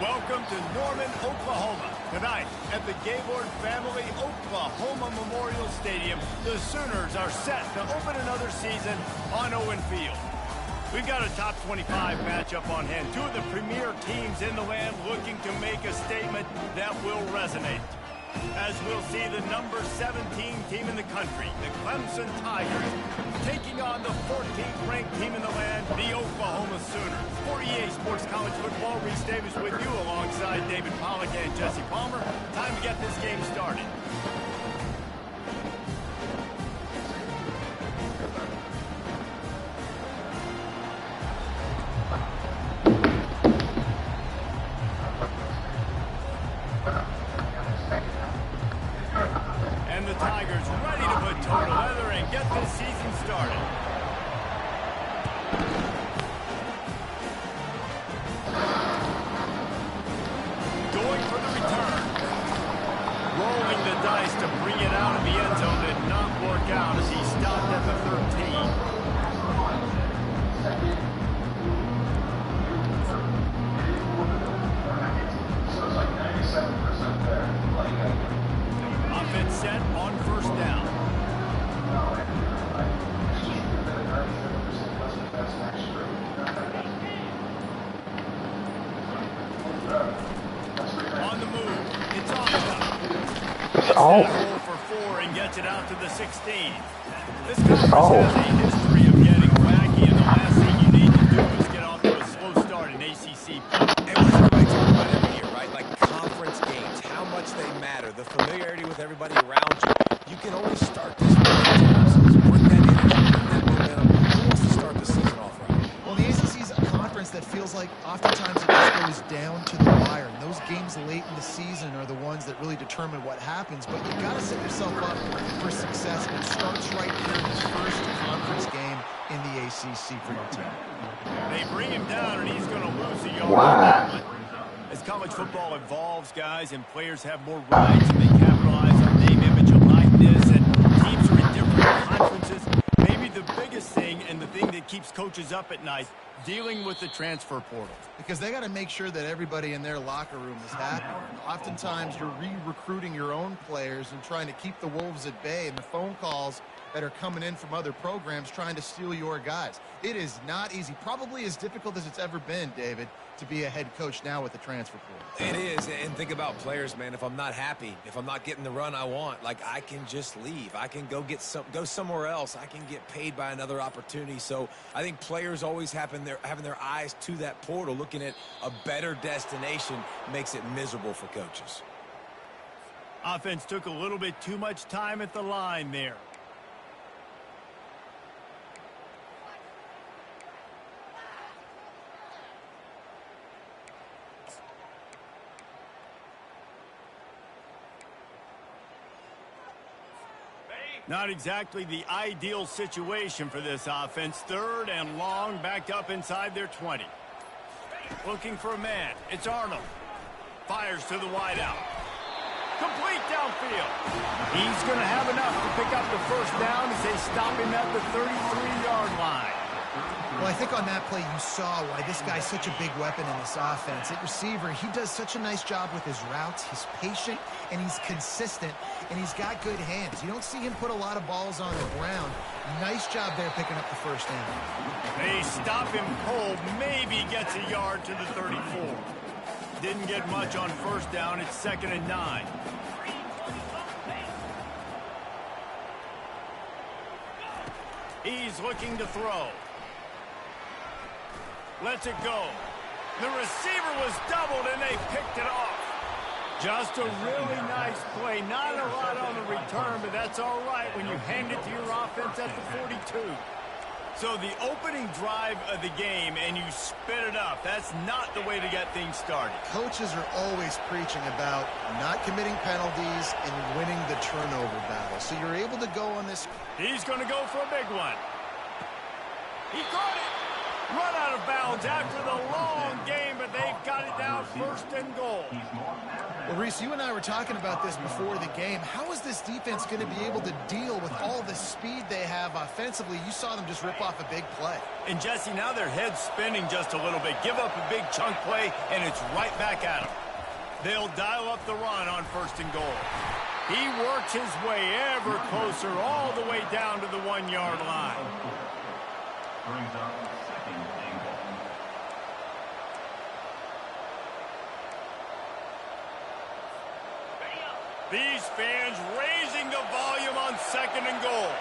Welcome to Norman, Oklahoma. Tonight, at the Gaylord Family Oklahoma Memorial Stadium, the Sooners are set to open another season on Owen Field. We've got a top 25 matchup on hand. Two of the premier teams in the land looking to make a statement that will resonate. As we'll see the number 17 team in the country, the Clemson Tigers, taking on the 14th ranked team in the land, the Oklahoma Sooners. For EA Sports College Football, Reese Davis with you alongside David Pollack and Jesse Palmer. Time to get this game started. And the Tigers ready to put toe to leather and get this season started. Going for the return. Rolling the dice to bring it out of the end zone did not work out as he stopped at the 13. Offense set on first down. On the move. It's on the roll for 4 and gets it out to the 16. This conference has a history of getting wacky, and the last thing you need to do is get off to a slow start in ACC. And what's everybody talking about every year, right? Like conference games, how much they matter, the familiarity with everybody around you. You can only start this momentum. So bring that energy, bring that momentum. Who wants to start the season off right? Well, the ACC is a conference that feels like oftentimes it just goes down to the wire. And those games late in the season are the ones that really determine what happens. But you got to set yourself up for success. And it starts right here in this first conference game in the ACC for your team. They bring him down, and he's going to lose a yard. Wow. As college football evolves, guys, and players have more rights, and they capitalize on name, image, and likeness, and teams are in different conferences. Maybe the biggest thing and the thing that keeps coaches up at night, dealing with the transfer portal. Because they got to make sure that everybody in their locker room is happy. And oftentimes, you're re-recruiting your own players and trying to keep the wolves at bay, and the phone calls that are coming in from other programs trying to steal your guys. It is not easy. Probably as difficult as it's ever been, David, to be a head coach now with the transfer portal. It is, and think about players, man. If I'm not happy, if I'm not getting the run I want, like I can just leave. I can go somewhere else. I can get paid by another opportunity. So I think players always having their eyes to that portal, looking at a better destination, makes it miserable for coaches. Offense took a little bit too much time at the line there. Not exactly the ideal situation for this offense. 3rd and long, backed up inside their 20. Looking for a man. It's Arnold. Fires to the wideout. Complete downfield. He's going to have enough to pick up the first down as they stop him at the 33-yard line. Well, I think on that play you saw why this guy's such a big weapon in this offense. At receiver, he does such a nice job with his routes. He's patient, and he's consistent, and he's got good hands. You don't see him put a lot of balls on the ground. Nice job there picking up the first down. They stop him cold. Maybe gets a yard to the 34. Didn't get much on first down. It's 2nd and 9. He's looking to throw. Lets it go. The receiver was doubled, and they picked it off. Just a really nice play. Not a lot on the return, but that's all right when you hand it to your offense at the 42. So the opening drive of the game, and you spit it up. That's not the way to get things started. Coaches are always preaching about not committing penalties and winning the turnover battle. So you're able to go on this. He's going to go for a big one. He caught it. Run out of bounds after the long game, but they've got it down 1st and goal. Well, Reese, you and I were talking about this before the game. How is this defense going to be able to deal with all the speed they have offensively? You saw them just rip off a big play. And, Jesse, now their head's spinning just a little bit. Give up a big chunk play, and it's right back at them. They'll dial up the run on 1st and goal. He works his way ever closer all the way down to the 1-yard line. Brings up 2nd and goal. These fans raising the volume on 2nd and goal.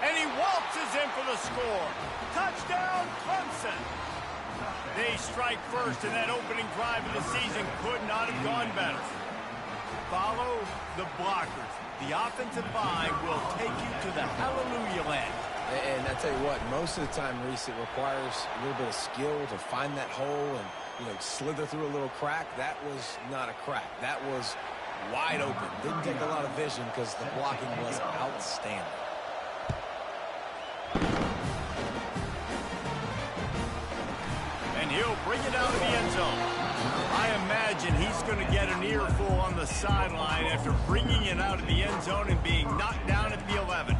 And he waltzes in for the score. Touchdown, Clemson. They strike first, and that opening drive of the season could not have gone better. Follow the blockers. The offensive line will take you to the hallelujah land. And I tell you what, most of the time, Reese, it requires a little bit of skill to find that hole and, slither through a little crack. That was not a crack. That was wide open. Didn't take a lot of vision because the blocking was outstanding. And he'll bring it out of the end zone. I imagine he's going to get an earful on the sideline after bringing it out of the end zone and being knocked down at the 11.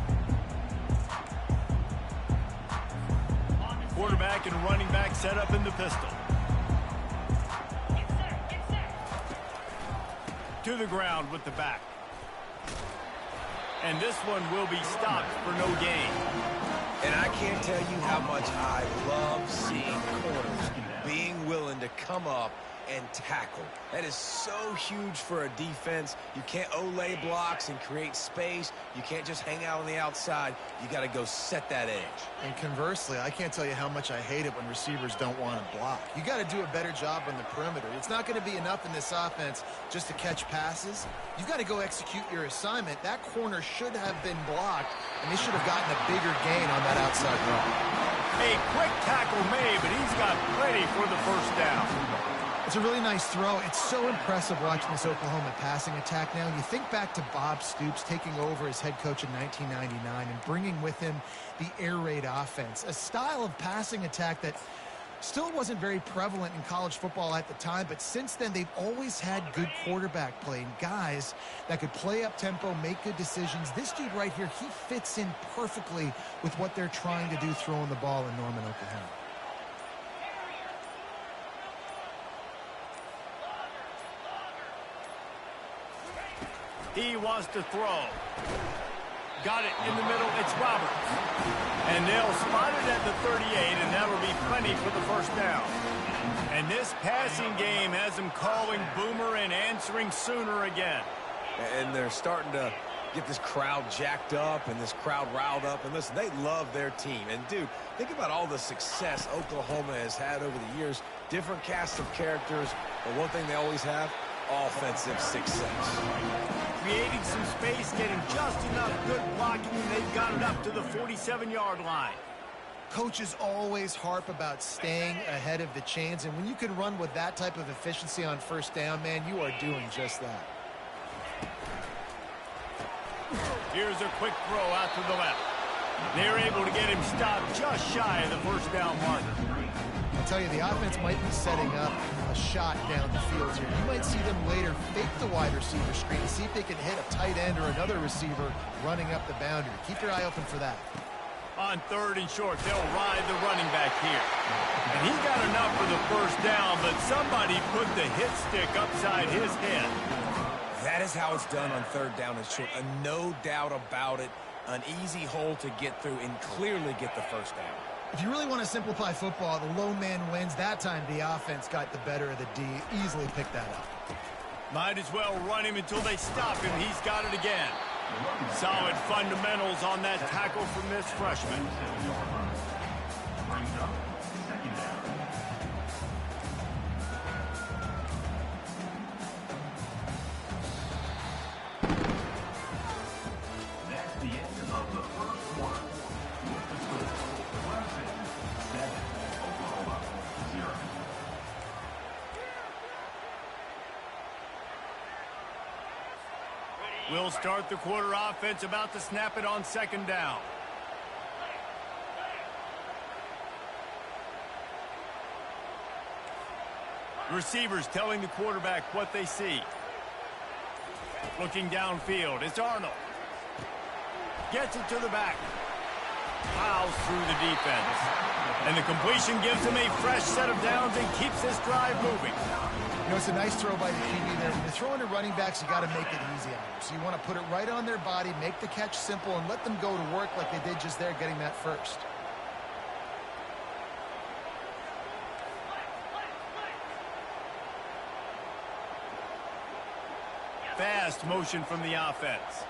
Quarterback and running back set up in the pistol. To the ground with the back. And this one will be stopped for no gain. And I can't tell you how much I love seeing corners being willing to come up and tackle. That is so huge for a defense. You can't olay blocks and create space. You can't just hang out on the outside. You got to go set that edge. And conversely, I can't tell you how much I hate it when receivers don't want to block. You got to do a better job on the perimeter. It's not going to be enough in this offense just to catch passes. You've got to go execute your assignment. That corner should have been blocked, and they should have gotten a bigger gain on that outside run. A quick tackle made, but he's got plenty for the 1st down. It's a really nice throw. It's so impressive watching this Oklahoma passing attack now. You think back to Bob Stoops taking over as head coach in 1999 and bringing with him the air raid offense, a style of passing attack that still wasn't very prevalent in college football at the time, but since then they've always had good quarterback play and guys that could play up tempo, make good decisions. This dude right here, he fits in perfectly with what they're trying to do throwing the ball in Norman, Oklahoma. He wants to throw. Got it in the middle. It's Roberts. And they'll spot it at the 38, and that'll be plenty for the 1st down. And this passing game has them calling Boomer and answering Sooner again. And they're starting to get this crowd jacked up and this crowd riled up. And listen, they love their team. And, dude, think about all the success Oklahoma has had over the years. Different cast of characters. But one thing they always have, offensive success. Creating some space, getting just enough good blocking, and they've got it up to the 47-yard line. Coaches always harp about staying ahead of the chains, and when you can run with that type of efficiency on 1st down, man, you are doing just that. Here's a quick throw out to the left. They're able to get him stopped just shy of the 1st down marker. I'll tell you, the offense might be setting up a shot down the field here. You might see them later fake the wide receiver screen and see if they can hit a tight end or another receiver running up the boundary. Keep your eye open for that. On 3rd and short, they'll ride the running back here. And he got enough for the 1st down, but somebody put the hit stick upside his head. That is how it's done on 3rd down and short. No doubt about it. An easy hole to get through and clearly get the 1st down. If you really want to simplify football, the low man wins. That time the offense got the better of the D. Easily picked that up. Might as well run him until they stop him. He's got it again. Solid fundamentals on that tackle from this freshman. Brings up 2nd down. That's the end of the 1st quarter. With the score, Clemson 7, Oklahoma 0. We'll start the quarter offense, about to snap it on 2nd down. Receivers telling the quarterback what they see. Looking downfield, it's Arnold. Gets it to the back. Plows through the defense. And the completion gives him a fresh set of downs and keeps this drive moving. You know, it's a nice throw by the QB there. When you're throwing to running backs, you got to make it easy on them. So you want to put it right on their body, make the catch simple, and let them go to work like they did just there, getting that first. Fast motion from the offense.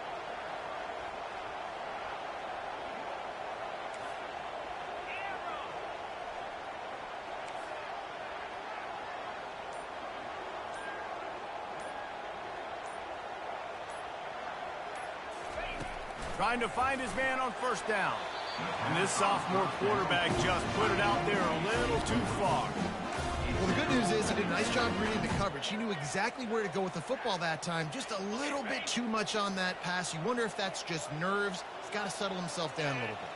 Trying to find his man on first down. And this sophomore quarterback just put it out there a little too far. Well, the good news is he did a nice job reading the coverage. He knew exactly where to go with the football that time. Just a little bit too much on that pass. You wonder if that's just nerves. He's got to settle himself down a little bit.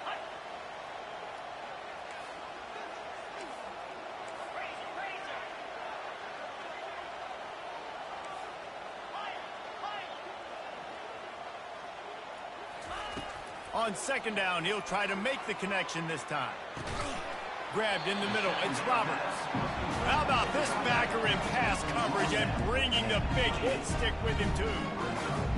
On second down, he'll try to make the connection this time. Grabbed in the middle, it's Roberts. How about this backer in pass coverage and bringing the big hit stick with him, too?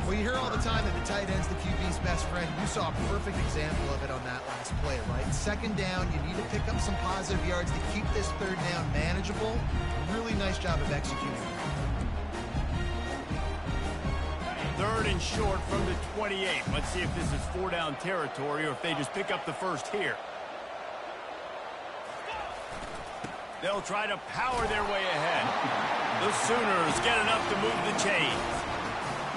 Well, you hear all the time that the tight end's the QB's best friend. You saw a perfect example of it on that last play, right? Second down, you need to pick up some positive yards to keep this third down manageable. Really nice job of executing. Third and short from the 28. Let's see if this is four-down territory or if they just pick up the first here. They'll try to power their way ahead. The Sooners get enough to move the chains.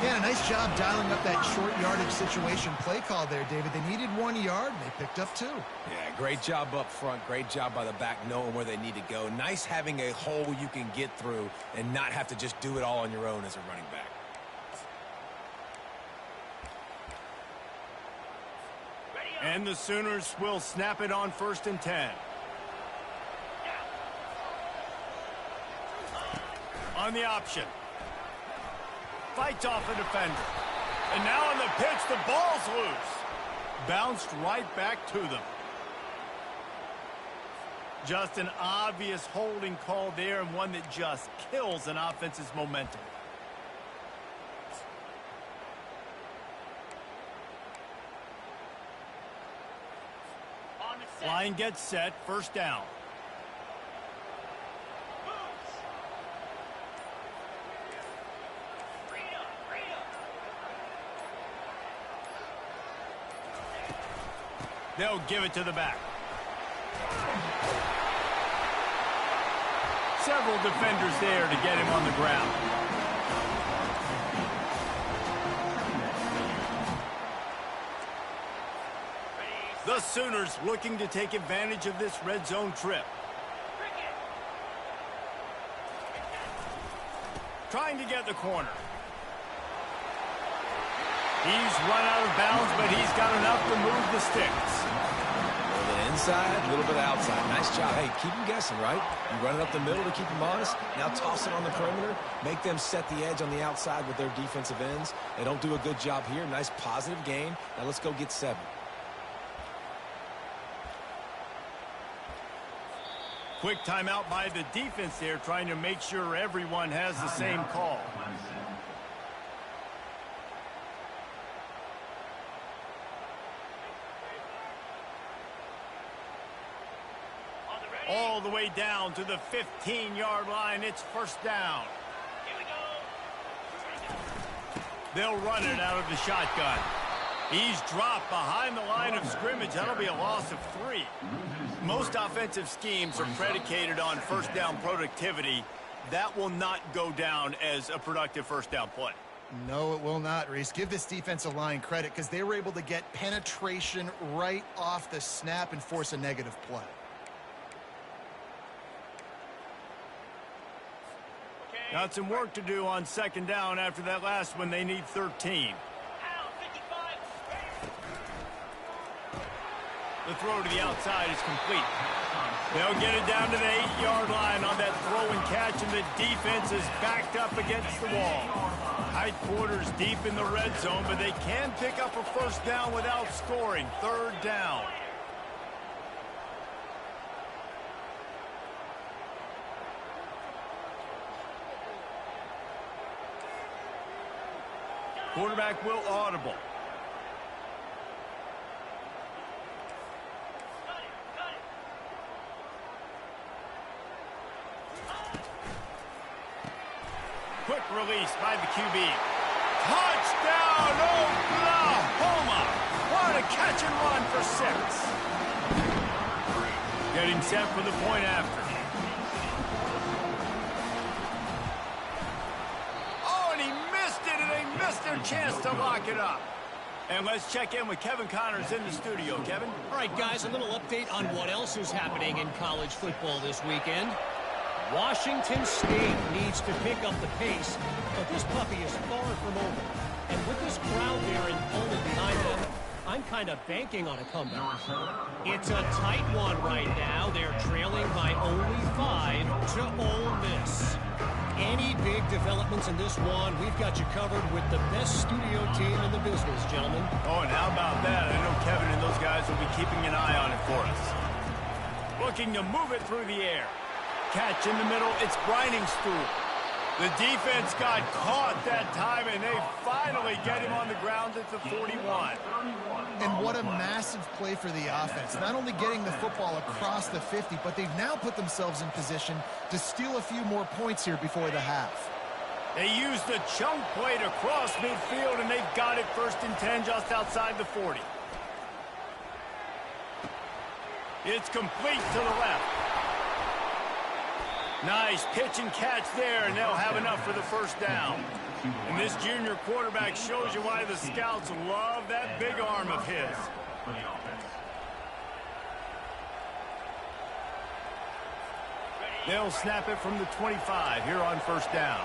Yeah, nice job dialing up that short yardage situation play call there, David. They needed 1 yard, and they picked up 2. Yeah, great job up front. Great job by the back knowing where they need to go. Nice having a hole you can get through and not have to just do it all on your own as a running back. And the Sooners will snap it on 1st and 10. On the option. Fights off a defender. And now on the pitch, the ball's loose. Bounced right back to them. Just an obvious holding call there, and one that just kills an offense's momentum. Line gets set, first down. They'll give it to the back. Several defenders there to get him on the ground. The Sooners looking to take advantage of this red zone trip. Trying to get the corner. He's run out of bounds, but he's got enough to move the sticks. A little bit inside, a little bit outside. Nice job. Hey, keep them guessing, right? You run it up the middle to keep them honest. Now toss it on the perimeter. Make them set the edge on the outside with their defensive ends. They don't do a good job here. Nice positive gain. Now let's go get 7. Quick timeout by the defense there, trying to make sure everyone has the same call. All the way down to the 15-yard line. It's first down. Here we go. They'll run it out of the shotgun. He's dropped behind the line of scrimmage. That'll be a loss of 3. Most offensive schemes are predicated on first down productivity. That will not go down as a productive first down play. No, it will not, Reese. Give this defensive line credit because they were able to get penetration right off the snap and force a negative play. Got some work to do on second down after that last one. They need 13. The The throw to the outside is complete. They'll get it down to the 8-yard line on that throw and catch, and the defense is backed up against the wall. Tight quarters deep in the red zone, but they can pick up a first down without scoring. Third down. Quarterback will audible. Quick release by the QB. Touchdown, Oklahoma! What a catch and run for 6. Getting set for the point after. Oh, and he missed it, and they missed their chance to lock it up. And let's check in with Kevin Connors in the studio. Kevin? All right, guys, a little update on what else is happening in college football this weekend. Washington State needs to pick up the pace, but this puppy is far from over. And with this crowd there and Pullman behind them, I'm kind of banking on a comeback. It's a tight one right now. They're trailing by only 5 to Ole Miss. Any big developments in this one, we've got you covered with the best studio team in the business, gentlemen. Oh, and how about that? I know Kevin and those guys will be keeping an eye on it for us. Looking to move it through the air. Catch in the middle, it's Briningstool. The defense got caught that time, and they finally get him on the ground at the 41. And what a massive play for the offense. Not only getting the football across the 50, but they've now put themselves in position to steal a few more points here before the half. They used the chunk play to cross midfield, and they've got it 1st and 10 just outside the 40. It's complete to the left. Nice pitch and catch there, and they'll have enough for the first down. And this junior quarterback shows you why the scouts love that big arm of his. They'll snap it from the 25 here on first down.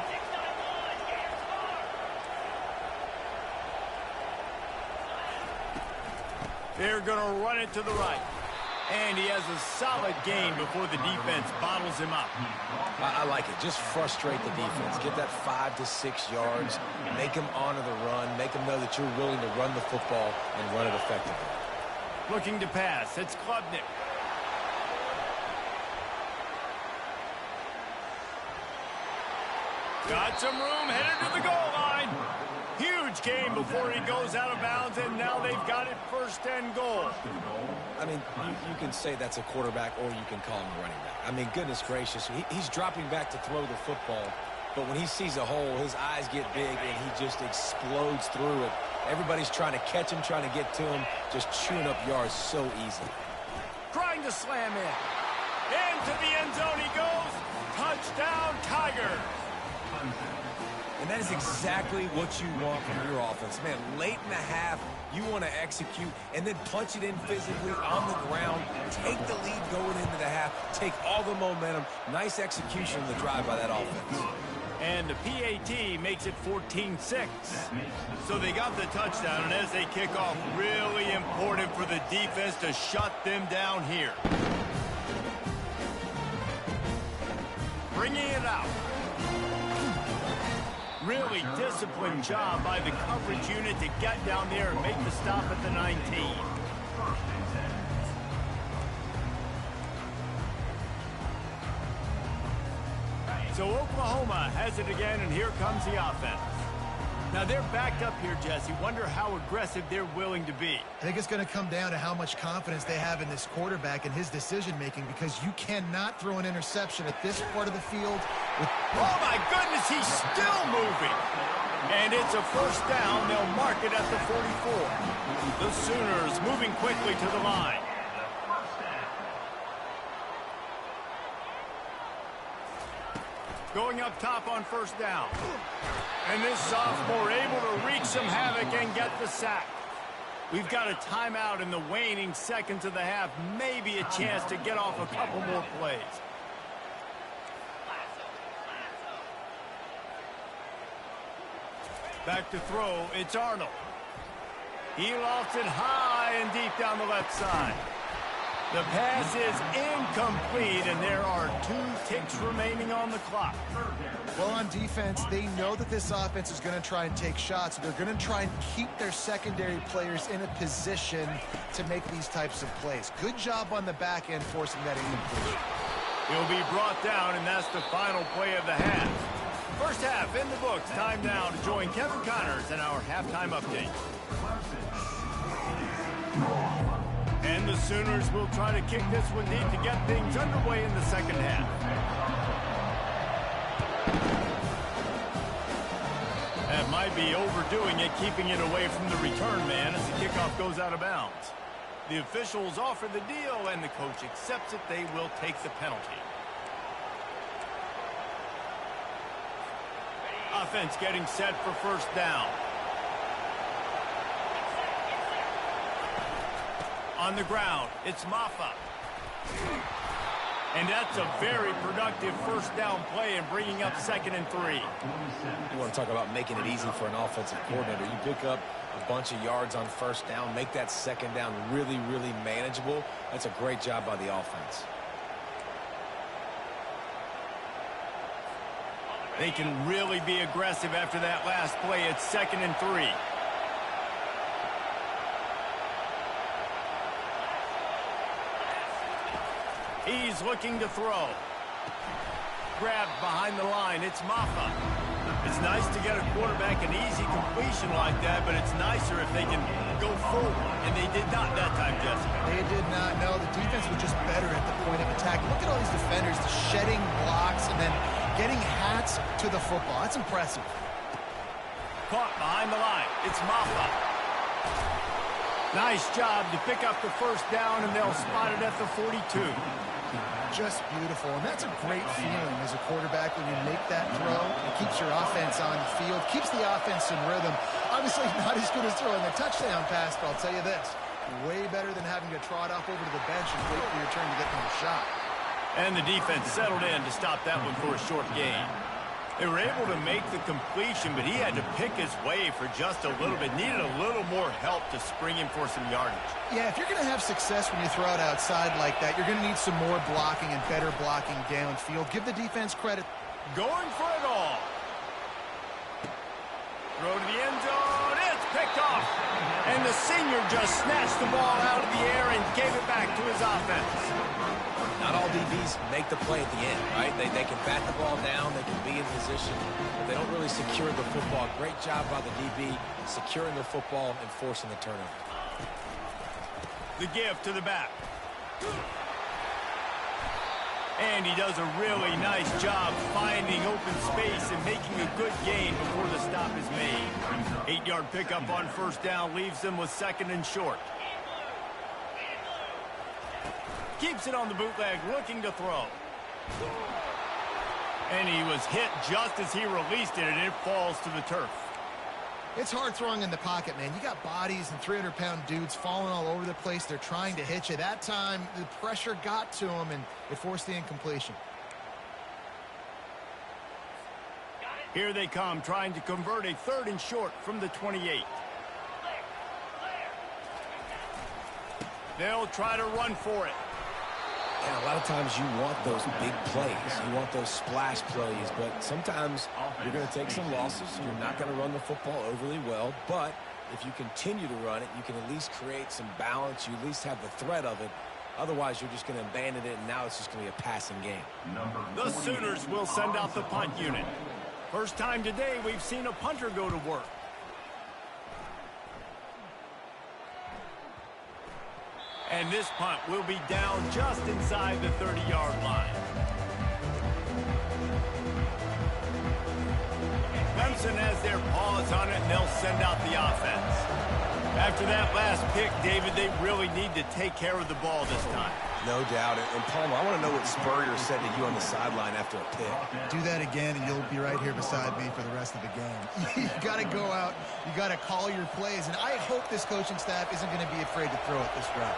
They're going to run it to the right. And he has a solid game before the defense bottles him up. I like it. Just frustrate the defense. Get that 5 to 6 yards. Make them honor the run. Make them know that you're willing to run the football and run it effectively. Looking to pass. It's Klubnik. Got some room, headed to the goal line. Huge game before he goes out of bounds, and now they've got it 1st and goal. I mean, you can say that's a quarterback or you can call him a running back. I mean, goodness gracious, he's dropping back to throw the football, but when he sees a hole, his eyes get big, and he just explodes through it. Everybody's trying to catch him, trying to get to him, just chewing up yards so easily. Trying to slam in. Into the end zone he goes. Touchdown, Tigers. And that is exactly what you want from your offense. Man, late in the half, you want to execute and then punch it in physically on the ground. Take the lead going into the half. Take all the momentum. Nice execution of the drive by that offense. And the PAT makes it 14-6. So they got the touchdown, and as they kick off, really important for the defense to shut them down here. Bringing it out. Really disciplined job by the coverage unit to get down there and make the stop at the 19. So Oklahoma has it again, and here comes the offense. Now they're backed up here, Jesse. Wonder how aggressive they're willing to be. I think it's going to come down to how much confidence they have in this quarterback and his decision-making, because you cannot throw an interception at this part of the field. Oh, my goodness, he's still moving. And it's a first down. They'll mark it at the 44. The Sooners moving quickly to the line. Going up top on first down. And this sophomore able to wreak some havoc and get the sack. We've got a timeout in the waning seconds of the half. Maybe a chance to get off a couple more plays. Back to throw, it's Arnold. He lofts it high and deep down the left side. The pass is incomplete, and there are 2 ticks remaining on the clock. Well, on defense, they know that this offense is going to try and take shots. They're going to try and keep their secondary players in a position to make these types of plays. Good job on the back end forcing that incompletion. He'll be brought down, and that's the final play of the half. First half in the books. Time now to join Kevin Connors in our halftime update. And the Sooners will try to kick this one deep to get things underway in the second half. That might be overdoing it, keeping it away from the return man as the kickoff goes out of bounds. The officials offer the deal, and the coach accepts it. They will take the penalty. Offense getting set for first down. On the ground, it's Maffa. And that's a very productive first down play and bringing up 2nd and 3. You want to talk about making it easy for an offensive coordinator. You pick up a bunch of yards on first down, make that second down really, really manageable. That's a great job by the offense. They can really be aggressive after that last play. It's 2nd and 3. He's looking to throw. Grabbed behind the line. It's Maffa. It's nice to get a quarterback an easy completion like that, but it's nicer if they can go forward. And they did not that time, Jesse. They did not. No, the defense was just better at the point of attack. Look at all these defenders shedding blocks and then getting hats to the football. That's impressive. Caught behind the line. It's Maffa. Nice job to pick up the first down, and they'll spot it at the 42. Just beautiful, and that's a great feeling as a quarterback when you make that throw. It keeps your offense on the field, keeps the offense in rhythm. Obviously not as good as throwing a touchdown pass, but I'll tell you this, way better than having to trot off over to the bench and wait for your turn to get another shot. And the defense settled in to stop that one for a short gain. They were able to make the completion, but he had to pick his way for just a little bit. Needed a little more help to spring him for some yardage. Yeah, if you're going to have success when you throw it outside like that, you're going to need some more blocking and better blocking downfield. Give the defense credit. Going for it all. Throw to the end zone. It's picked off. And the senior just snatched the ball out of the air and gave it back to his offense. Not all DBs make the play at the end, right? They can bat the ball down, they can be in position, but they don't really secure the football. Great job by the DB securing the football and forcing the turnover. The give to the back. And he does a really nice job finding open space and making a good gain before the stop is made. 8-yard pickup on first down leaves them with 2nd and short. Keeps it on the bootleg, looking to throw. And he was hit just as he released it, and it falls to the turf. It's hard throwing in the pocket, man. You got bodies and 300-pound dudes falling all over the place. They're trying to hit you. That time, the pressure got to him, and it forced the incompletion. Here they come, trying to convert a 3rd and short from the 28. They'll try to run for it. And a lot of times you want those big plays. You want those splash plays, but sometimes you're going to take some losses. You're not going to run the football overly well, but if you continue to run it, you can at least create some balance. You at least have the threat of it. Otherwise, you're just going to abandon it, and now it's just going to be a passing game. The Sooners will send out the punt unit. First time today we've seen a punter go to work. And this punt will be down just inside the 30-yard line. Clemson has their paws on it, and they'll send out the offense. After that last pick, David, they really need to take care of the ball this time. No doubt. And Palmer, I want to know what Spurrier said to you on the sideline after a pick. Do that again, and you'll be right here beside me for the rest of the game. You got to go out. You got to call your plays. And I hope this coaching staff isn't going to be afraid to throw it this route.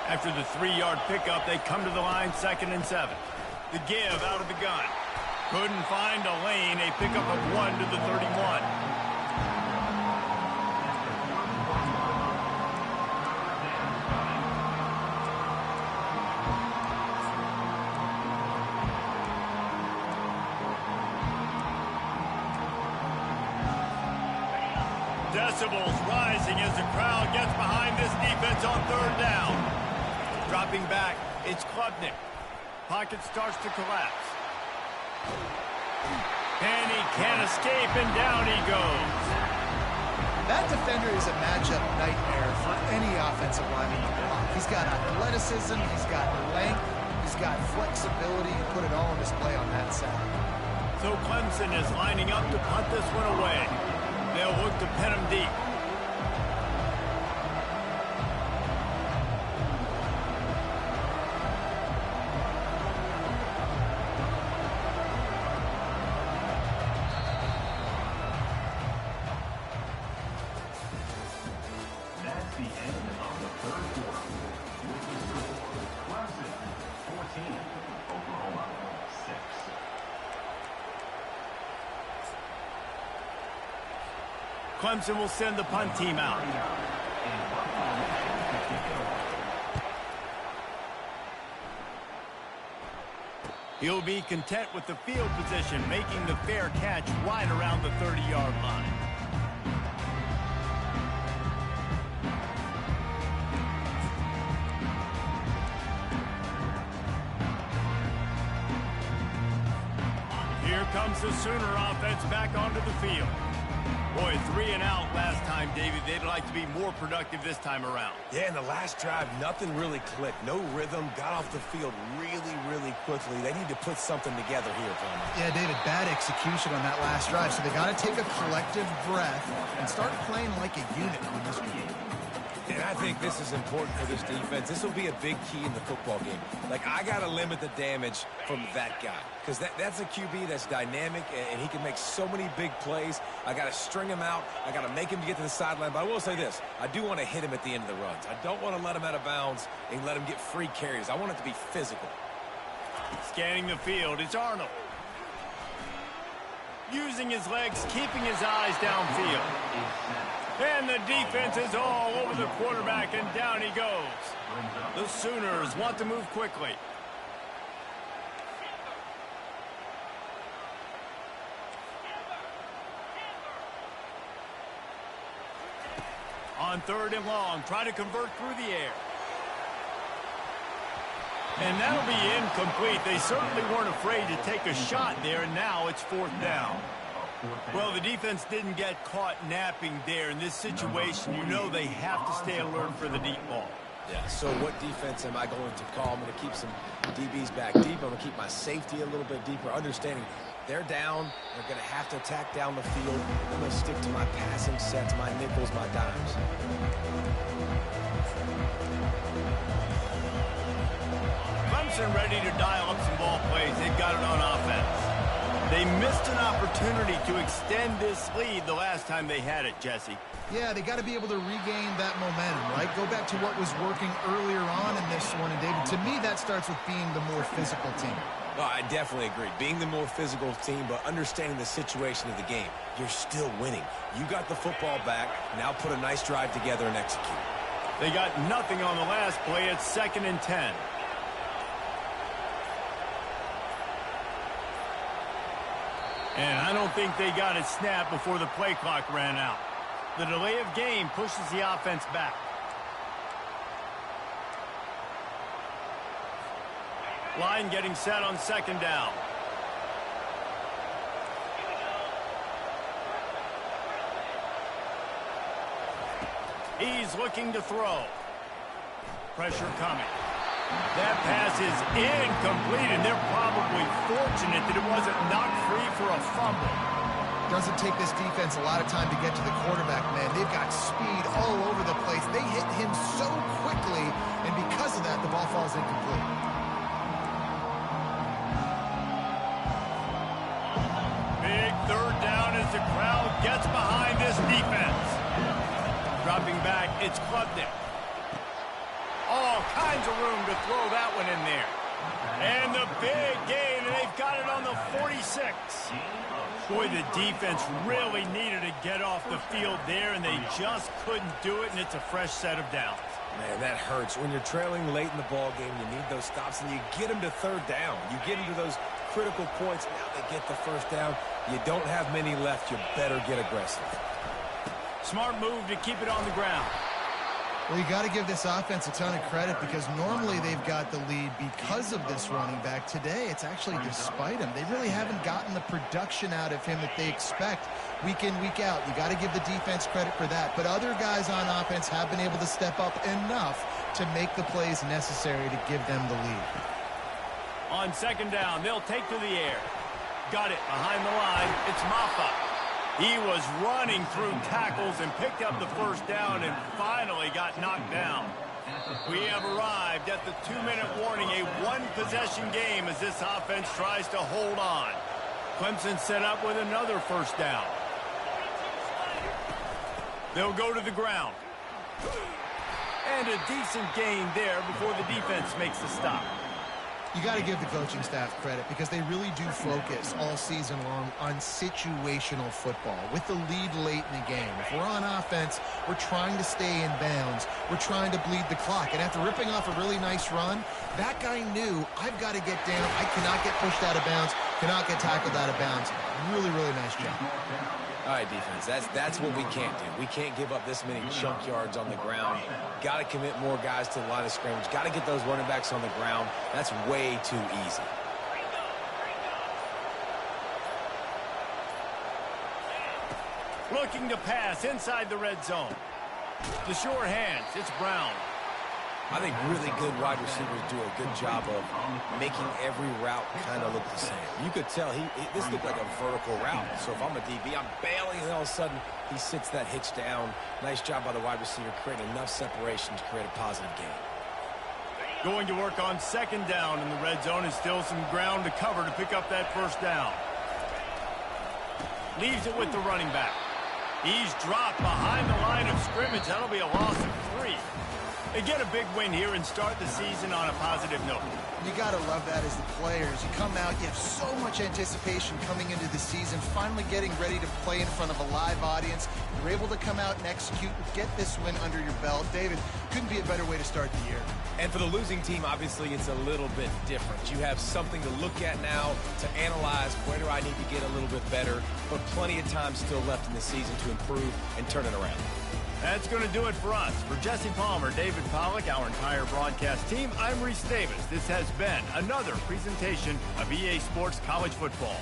After the 3-yard pickup, they come to the line, 2nd and 7. The give out of the gun. Couldn't find a lane. A pickup of 1 to the 31. decibels rising as the crowd gets behind this defense on third down. Dropping back, it's Klubnik. Pocket starts to collapse. And he can't escape, and down he goes. That defender is a matchup nightmare for any offensive lineman to block. He's got athleticism, he's got length, he's got flexibility. He put it all on display on that side. So Clemson is lining up to punt this one away. They'll look to pin him deep. That's the end of the third quarter. With the score, Clemson 14, Oklahoma 6. Clemson will send the punt team out. He'll be content with the field position, making the fair catch right around the 30-yard line. Here comes the Sooner offense back onto the field. Boy, 3 and out last time, David. They'd like to be more productive this time around. Yeah, in the last drive, nothing really clicked. No rhythm, got off the field really quickly. They need to put something together here, Palmer. Yeah, David, bad execution on that last drive, so they got to take a collective breath and start playing like a unit on this game. And I think this is important for this defense. This will be a big key in the football game. Like, I got to limit the damage from that guy. Because that's a QB that's dynamic, and he can make so many big plays. I got to string him out. I got to make him get to the sideline. But I will say this. I do want to hit him at the end of the runs. I don't want to let him out of bounds and let him get free carries. I want it to be physical. Scanning the field, it's Arnold. Using his legs, keeping his eyes downfield. And the defense is all over the quarterback, and down he goes. The Sooners want to move quickly. On 3rd and long, try to convert through the air. And that'll be incomplete. They certainly weren't afraid to take a shot there, and now it's 4th down. Well, the defense didn't get caught napping there. In this situation, you know they have to stay alert for the deep ball. Yeah, so what defense am I going to call? I'm going to keep some DBs back deep. I'm going to keep my safety a little bit deeper, understanding they're down. They're going to have to attack down the field. I'm going to stick to my passing sets, my nickels, my dimes. Clemson ready to dial up some ball plays. They've got it on offense. They missed an opportunity to extend this lead the last time they had it, Jesse. Yeah, they got to be able to regain that momentum, right? Go back to what was working earlier on in this one. And, David, to me, that starts with being the more physical team. Oh, I definitely agree. Being the more physical team, but understanding the situation of the game. You're still winning. You got the football back. Now put a nice drive together and execute. They got nothing on the last play. It's 2nd and 10. And I don't think they got it snapped before the play clock ran out. The delay of game pushes the offense back. Line getting set on 2nd down. He's looking to throw. Pressure coming. That pass is incomplete, and they're probably fortunate that it wasn't knocked free for a fumble. Doesn't take this defense a lot of time to get to the quarterback, man. They've got speed all over the place. They hit him so quickly, and because of that, the ball falls incomplete. Big 3rd down as the crowd gets behind this defense. Dropping back, it's Klubnik. All kinds of room to throw that one in there. And the big gain, and they've got it on the 46. Boy, the defense really needed to get off the field there, and they just couldn't do it, and it's a fresh set of downs. Man, that hurts. When you're trailing late in the ball game, you need those stops, and you get them to 3rd down. You get into those critical points. Now they get the 1st down. You don't have many left. You better get aggressive. Smart move to keep it on the ground. Well, you got to give this offense a ton of credit because normally they've got the lead because of this running back. Today, it's actually despite him. They really haven't gotten the production out of him that they expect week in, week out. You got to give the defense credit for that. But other guys on offense have been able to step up enough to make the plays necessary to give them the lead. On second down, they'll take to the air. Got it behind the line. It's Maffa. He was running through tackles and picked up the first down and finally got knocked down. We have arrived at the 2-minute warning, a one-possession game as this offense tries to hold on. Clemson set up with another first down. They'll go to the ground. And a decent gain there before the defense makes the stop. You got to give the coaching staff credit because they really do focus all season long on situational football with the lead late in the game. If we're on offense, we're trying to stay in bounds. We're trying to bleed the clock. And after ripping off a really nice run, that guy knew, I've got to get down. I cannot get pushed out of bounds, cannot get tackled out of bounds. Really, really nice job. All right, defense, that's what we can't do. We can't give up this many chunk yards on the ground. Got to commit more guys to the line of scrimmage. Got to get those running backs on the ground. That's way too easy. Looking to pass inside the red zone. The short hands, it's Brown. I think really good wide receivers do a good job of making every route kind of look the same. You could tell this looked like a vertical route. So if I'm a DB, I'm bailing, and all of a sudden he sits that hitch down. Nice job by the wide receiver, creating enough separation to create a positive gain. Going to work on second down in the red zone and still some ground to cover to pick up that first down. Leaves it with the running back. He's dropped behind the line of scrimmage. That'll be a loss of 3. They get a big win here and start the season on a positive note. You got to love that as the players. You come out, you have so much anticipation coming into the season, finally getting ready to play in front of a live audience. You're able to come out and execute and get this win under your belt. David, couldn't be a better way to start the year. And for the losing team, obviously, it's a little bit different. You have something to look at now to analyze where do I need to get a little bit better, but plenty of time still left in the season to improve and turn it around. That's going to do it for us. For Jesse Palmer, David Pollack, our entire broadcast team, I'm Reese Davis. This has been another presentation of EA Sports College Football.